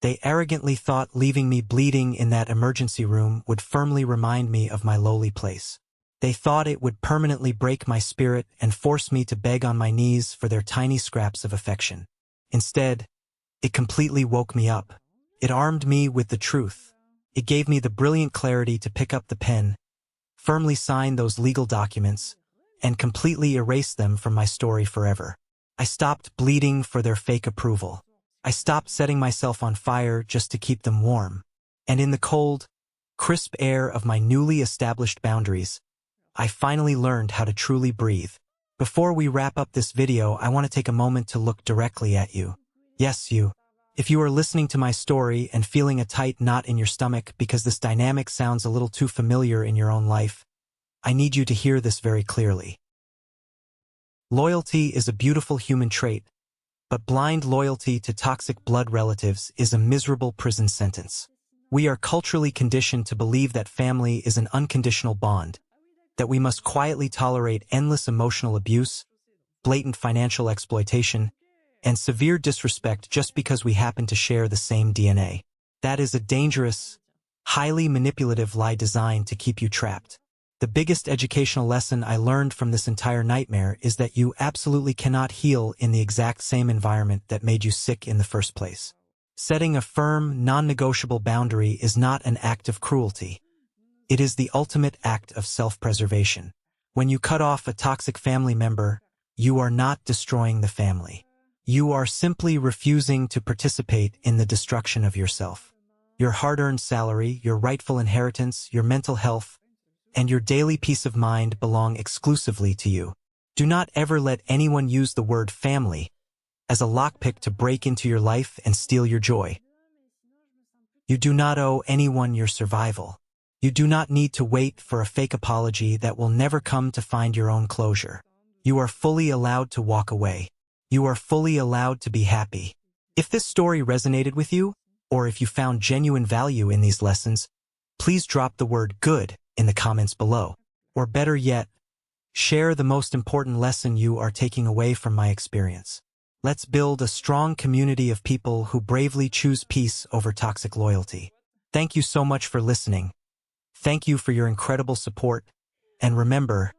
They arrogantly thought leaving me bleeding in that emergency room would firmly remind me of my lowly place. They thought it would permanently break my spirit and force me to beg on my knees for their tiny scraps of affection. Instead, it completely woke me up. It armed me with the truth. It gave me the brilliant clarity to pick up the pen, firmly sign those legal documents, and completely erase them from my story forever. I stopped bleeding for their fake approval. I stopped setting myself on fire just to keep them warm. And in the cold, crisp air of my newly established boundaries, I finally learned how to truly breathe. Before we wrap up this video, I want to take a moment to look directly at you. Yes, you. If you are listening to my story and feeling a tight knot in your stomach because this dynamic sounds a little too familiar in your own life, I need you to hear this very clearly. Loyalty is a beautiful human trait, but blind loyalty to toxic blood relatives is a miserable prison sentence. We are culturally conditioned to believe that family is an unconditional bond, that we must quietly tolerate endless emotional abuse, blatant financial exploitation, and severe disrespect just because we happen to share the same DNA. That is a dangerous, highly manipulative lie designed to keep you trapped. The biggest educational lesson I learned from this entire nightmare is that you absolutely cannot heal in the exact same environment that made you sick in the first place. Setting a firm, non-negotiable boundary is not an act of cruelty. It is the ultimate act of self-preservation. When you cut off a toxic family member, you are not destroying the family. You are simply refusing to participate in the destruction of yourself. Your hard-earned salary, your rightful inheritance, your mental health, and your daily peace of mind belong exclusively to you. Do not ever let anyone use the word family as a lockpick to break into your life and steal your joy. You do not owe anyone your survival. You do not need to wait for a fake apology that will never come to find your own closure. You are fully allowed to walk away. You are fully allowed to be happy. If this story resonated with you, or if you found genuine value in these lessons, please drop the word good in the comments below. Or better yet, share the most important lesson you are taking away from my experience. Let's build a strong community of people who bravely choose peace over toxic loyalty. Thank you so much for listening. Thank you for your incredible support. And remember,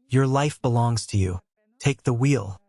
your life belongs to you. Take the wheel.